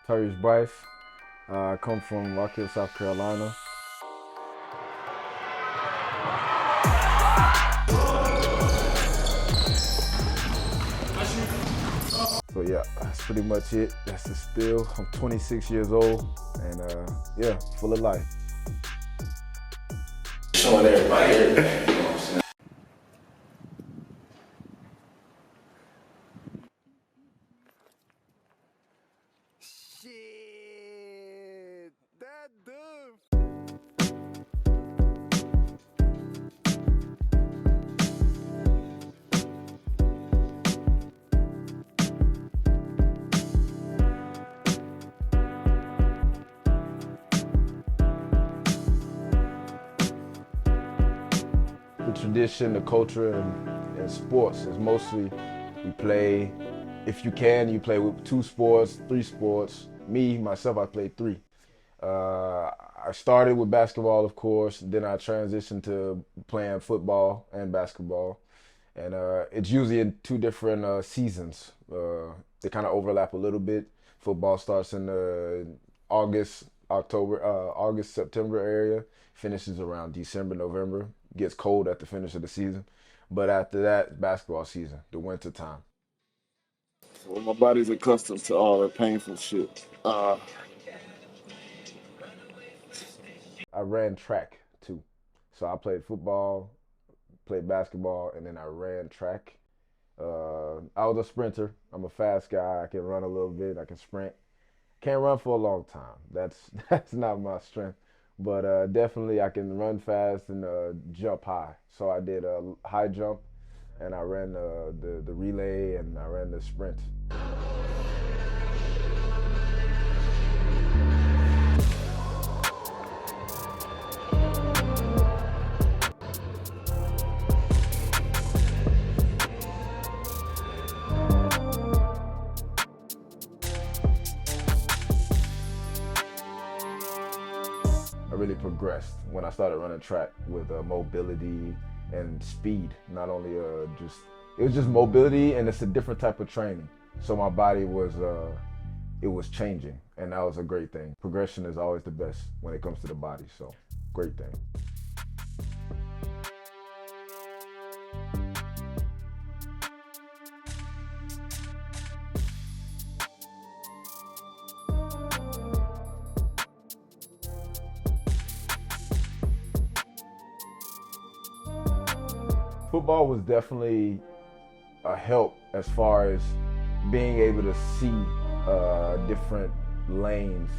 Tyreece Brice. I come from Rockhill, South Carolina. So yeah, that's pretty much it. That's the spill. I'm 26 years old and yeah, full of life. Showing everybody everything, you know what I'm saying? Shit, that dude. The tradition, the culture in sports is mostly we play, if you can, you play with 2 sports, 3 sports. Me, myself, I played 3. I started with basketball, of course, then I transitioned to playing football and basketball. And it's usually in 2 different seasons. They kind of overlap a little bit. Football starts in August, September area, finishes around December, November. Gets cold at the finish of the season. But after that, basketball season, the winter time. So my body's accustomed to all the painful shit. I ran track too. So I played football, played basketball, and then I ran track. I was a sprinter. I'm a fast guy. I can run a little bit. I can sprint. Can't run for a long time. That's not my strength. But definitely I can run fast and jump high. So I did a high jump, and I ran the relay, and I ran the sprint. I really progressed when I started running track with mobility and speed. Not only it was just mobility, and it's a different type of training. So my body was it was changing, and that was a great thing. Progression is always the best when it comes to the body. So great thing. Football was definitely a help as far as being able to see different lanes.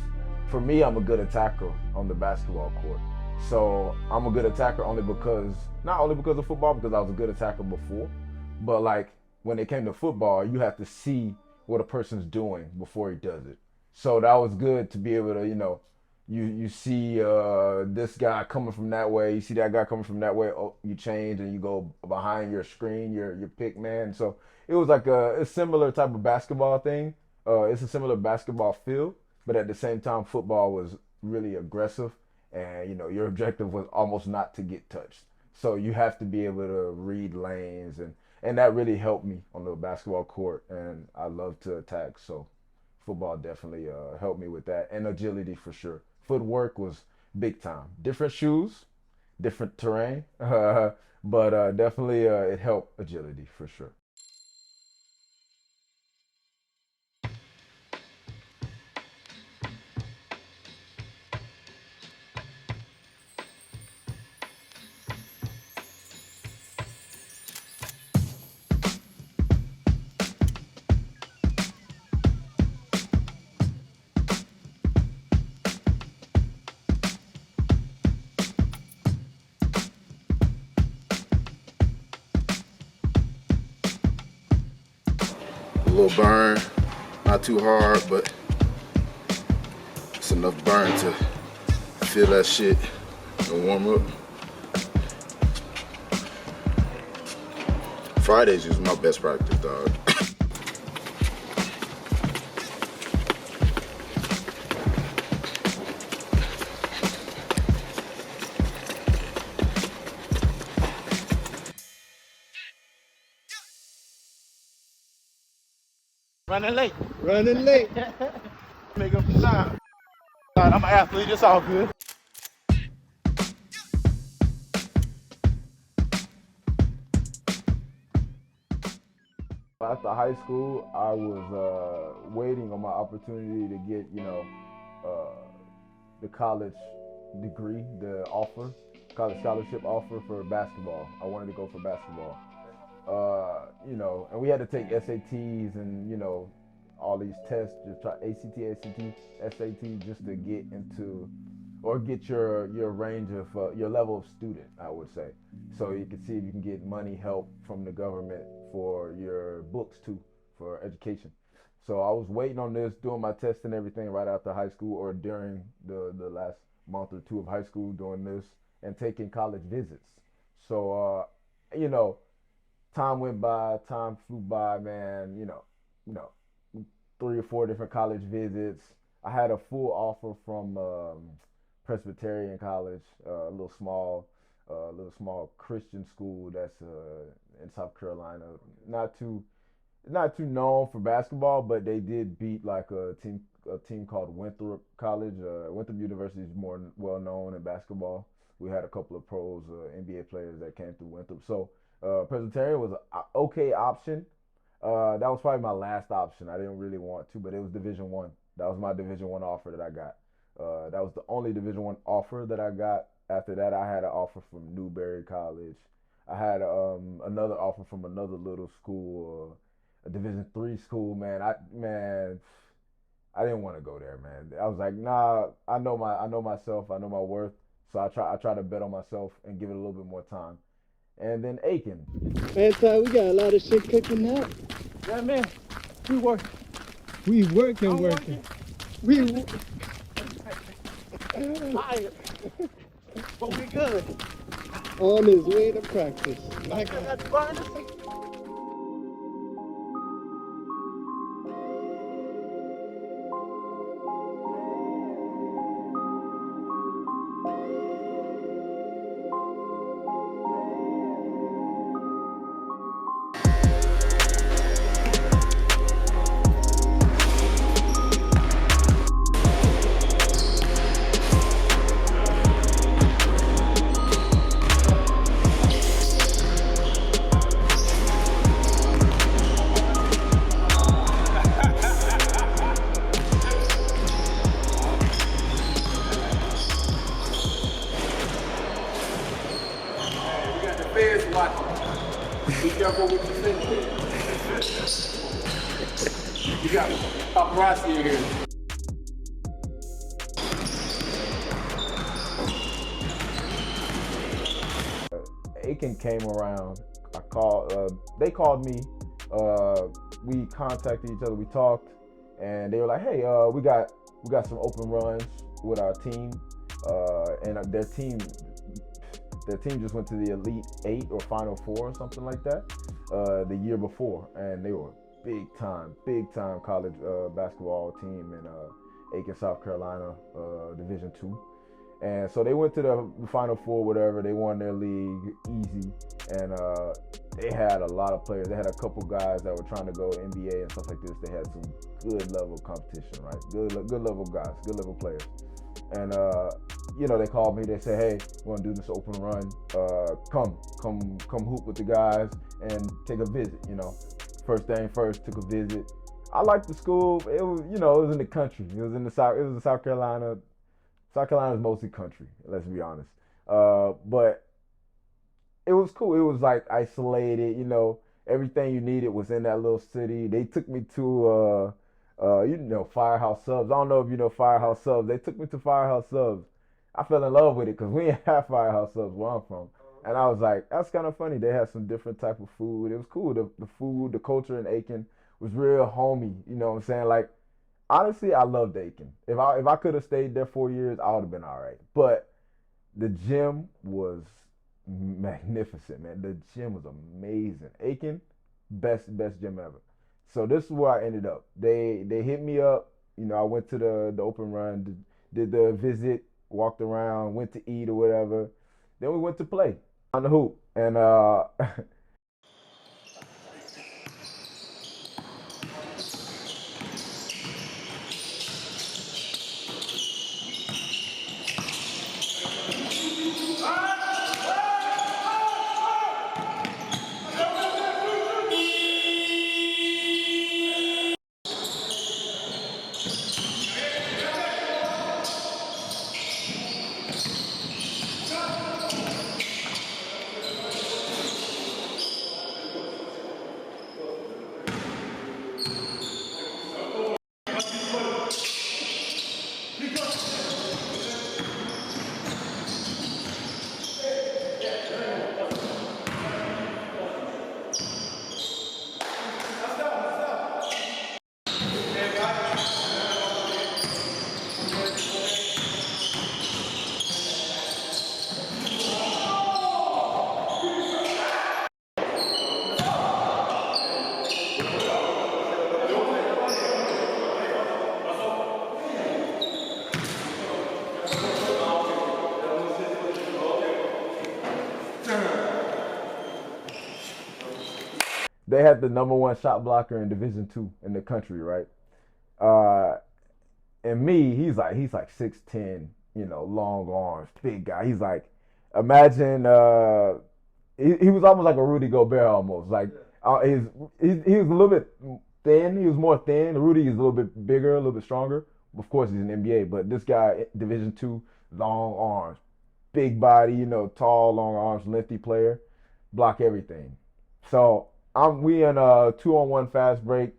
For me, I'm a good attacker on the basketball court. So I'm a good attacker not only because of football, because I was a good attacker before, but like when it came to football, you have to see what a person's doing before he does it. So that was good to be able to, you see this guy coming from that way, you see that guy coming from that way, oh, you change and you go behind your screen, your pick man. So it was like a similar type of basketball thing. It's a similar basketball feel, but at the same time, football was really aggressive, and your objective was almost not to get touched. So you have to be able to read lanes, and that really helped me on the basketball court, and I love to attack. So football definitely helped me with that, and agility for sure. Footwork was big time. Different shoes, different terrain, but definitely it helped agility for sure. A little burn, not too hard, but it's enough burn to feel that shit and warm up. Fridays is my best practice, dog. Running late. Running late. Make up the shine. I'm an athlete, it's all good. After high school, I was waiting on my opportunity to get, the college degree, the offer, college scholarship offer for basketball. I wanted to go for basketball. And we had to take SATs and, all these tests, just try ACT, just to get into or get your range of your level of student, I would say. So you can see if you can get money help from the government for your books too, for education. So I was waiting on this, doing my test and everything right after high school or during the last month or two of high school, doing this and taking college visits. So time went by, time flew by, man. You know, 3 or 4 different college visits. I had a full offer from Presbyterian College, a little small Christian school that's in South Carolina. Not too not too known for basketball, but they did beat like a team called Winthrop College. Winthrop University is more well known in basketball. We had a couple of pros, NBA players that came through Winthrop. So Presbyterian was an okay option. That was probably my last option. I didn't really want to, but it was Division One. That was my Division One offer that I got. That was the only Division One offer that I got. After that, I had an offer from Newberry College. I had another offer from another little school, a Division 3 school. I didn't want to go there, man. I was like, nah. I know myself. I know my worth. So I try to bet on myself and give it a little bit more time. And then Aiken. Man, Ty, we got a lot of shit cooking now. Yeah, man. We work. We working. We Tired. But we good. on his way to practice. I got to burn this. Feds watching. Be careful what you say. You got paparazzi in here. Aiken came around. They called me. We contacted each other. We talked, and they were like, "Hey, we got some open runs with our team, and their team just went to the Elite 8 or Final 4 or something like that the year before, and they were big time college basketball team in Aiken, South Carolina, Division 2. And so they went to the Final 4, whatever. They won their league easy, and they had a lot of players. They had a couple guys that were trying to go NBA and stuff like this. They had some good level competition, right? Good level guys, good level players. And they called me. They said, "Hey, we're gonna do this open run. Come hoop with the guys and take a visit." First thing first, took a visit. I liked the school. It was, it was in the country. It was in the South. It was in South Carolina. South Carolina is mostly country. Let's be honest. But it was cool. It was like isolated. Everything you needed was in that little city. They took me to Firehouse Subs. I don't know if you know Firehouse Subs. They took me to Firehouse Subs. I fell in love with it because we didn't have Firehouse Subs where I'm from. And I was like, that's kind of funny. They had some different type of food. It was cool. The food, the culture in Aiken was real homey. You know what I'm saying? Like, honestly, I loved Aiken. If I could have stayed there 4 years, I would have been all right. But the gym was magnificent, man. The gym was amazing. Aiken, best gym ever. So this is where I ended up. They hit me up. I went to the open run, did the visit, walked around, went to eat or whatever. Then we went to play on the hoop. And they had the #1 shot blocker in Division II in the country, right? And me, he's like 6'10", long arms, big guy. He's like, imagine he was almost like a Rudy Gobert almost. Like he was a little bit thin. He was more thin. Rudy is a little bit bigger, a little bit stronger. Of course, he's an NBA, but this guy, Division II, long arms, big body, tall, long arms, lengthy player, block everything. So we in a 2-on-1 fast break.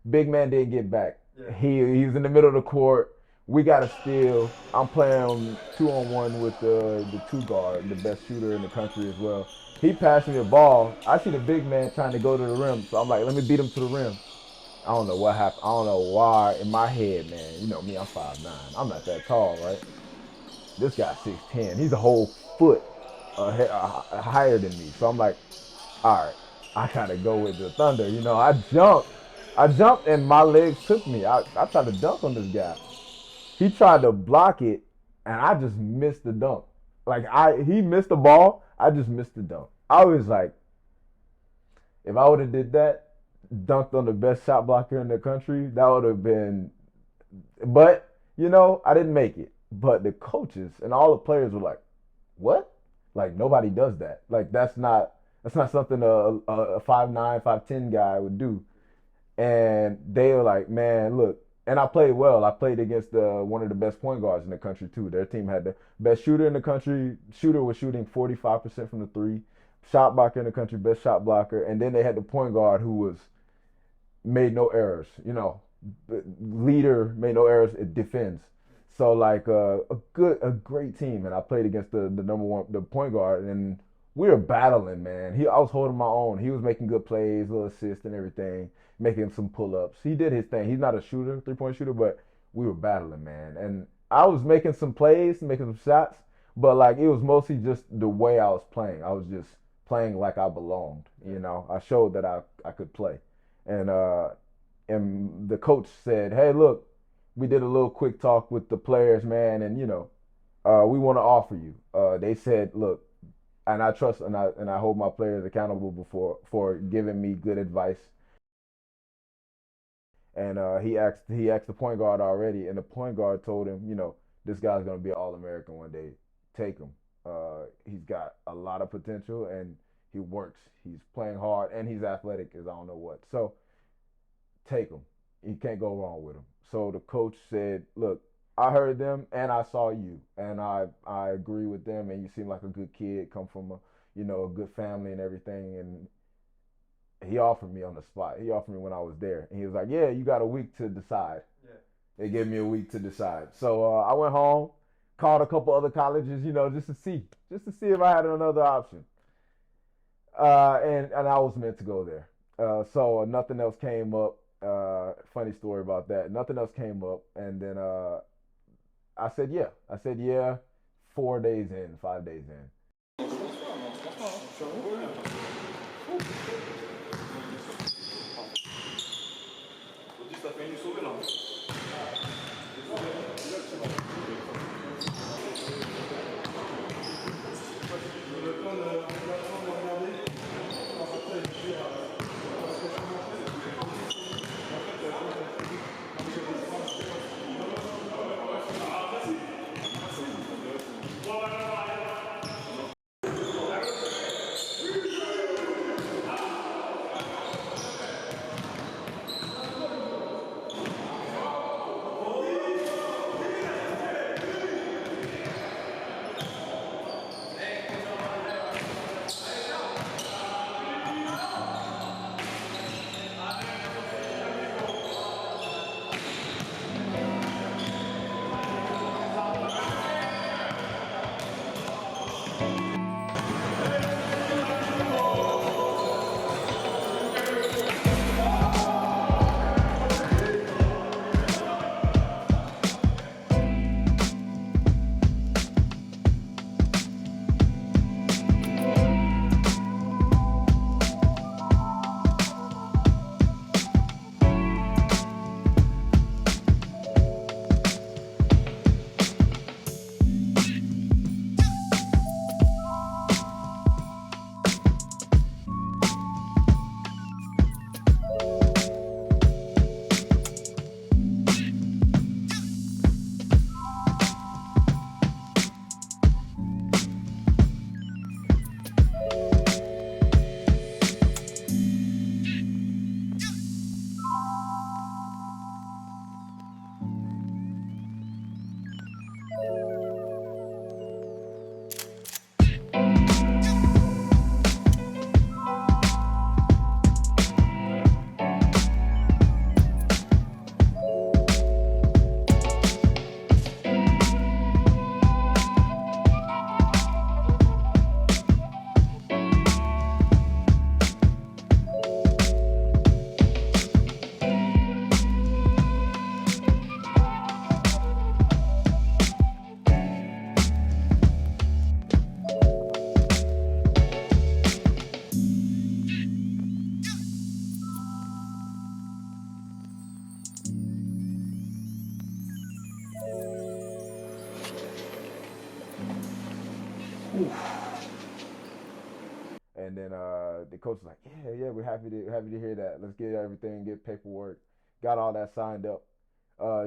Big man didn't get back. Yeah. He was in the middle of the court. We got a steal. I'm playing 2-on-1 with the 2 guard, the best shooter in the country as well. He passed me the ball. I see the big man trying to go to the rim, so I'm like, let me beat him to the rim. I don't know what happened. I don't know why. In my head, man, you know me, I'm 5'9". I'm not that tall, right? This guy's 6'10". He's a whole foot higher than me. So I'm like, all right, I gotta go with the thunder. I jumped and my legs took me. I tried to dunk on this guy. He tried to block it, and I just missed the dunk. Like he missed the ball, I just missed the dunk. I was like, if I would have did that, dunked on the best shot blocker in the country, that would have been. But I didn't make it. But the coaches and all the players were like, "What? Like nobody does that. Like that's not something a 5'9", 5'10" guy would do." And they were like, "Man, look." And I played well. I played against one of the best point guards in the country too. Their team had the best shooter in the country. Shooter was shooting 45% from the 3. Shot blocker in the country, best shot blocker. And then they had the point guard who made no errors. Leader, made no errors. It defends. So like a great team. And I played against the #1, the point guard, and we were battling, man. I was holding my own. He was making good plays, little assists and everything, making some pull-ups. He did his thing. He's not a shooter, 3-point shooter, but we were battling, man. And I was making some plays, making some shots, but like it was mostly just the way I was playing. I was just playing like I belonged. I showed that I could play. And the coach said, "Hey, look, we did a little quick talk with the players, man, and we want to offer you." They said, "Look," and I trust and I hold my players accountable for giving me good advice. And he asked the point guard already, and the point guard told him, this guy's gonna be an All-American one day. Take him. He's got a lot of potential, and he works. He's playing hard, and he's athletic as I don't know what. So take him. You can't go wrong with him. So the coach said, "Look, I heard them, and I saw you, and I agree with them, and you seem like a good kid, come from a good family and everything." And he offered me on the spot. He offered me when I was there, and he was like, "Yeah, you got a week to decide." Yeah. They gave me a week to decide. So I went home, called a couple other colleges, just to see if I had another option. And I was meant to go there. So nothing else came up. Funny story about that. Nothing else came up, and then I said yeah. 5 days in. And then the coach was like, yeah, we're happy to hear that. Let's get everything, get paperwork, got all that signed up.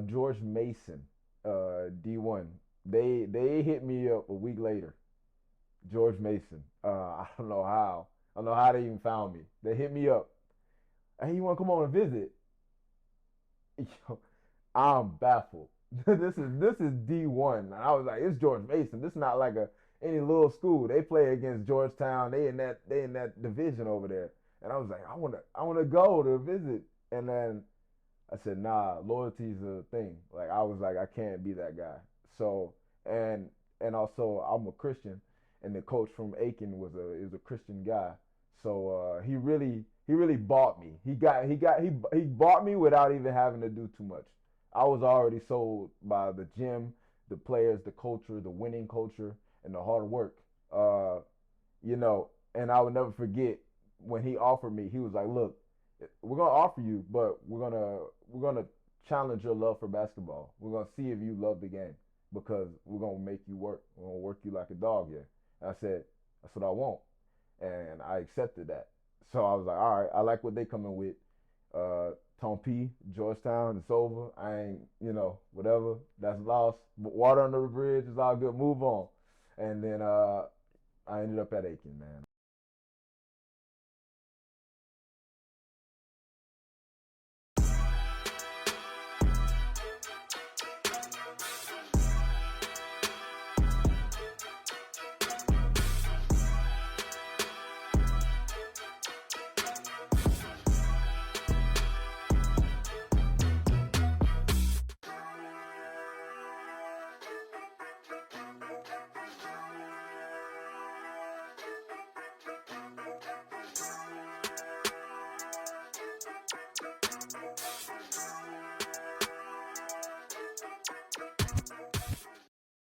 George Mason, D1, they hit me up a week later. George Mason, I don't know how. I don't know how they even found me. They hit me up. Hey, you want to come on and visit? Yo, I'm baffled. This is D1. And I was like, it's George Mason. This is not like any little school. They play against Georgetown. They in that division over there. And I was like, I wanna go to visit. And then I said, nah, loyalty's a thing. Like I was like, I can't be that guy. So and also I'm a Christian, and the coach from Aiken is a Christian guy. So he really bought me. He bought me without even having to do too much. I was already sold by the gym, the players, the culture, the winning culture, and the hard work. And I would never forget when he offered me. He was like, "Look, we're gonna offer you, but we're gonna challenge your love for basketball. We're gonna see if you love the game because we're gonna make you work. We're gonna work you like a dog here." And I said, "That's what I want," and I accepted that. So I was like, "All right, I like what they coming with." Tompe, Georgetown, it's over. I ain't, whatever. That's lost. But water under the bridge is all good. Move on. And then I ended up at Aiken, man.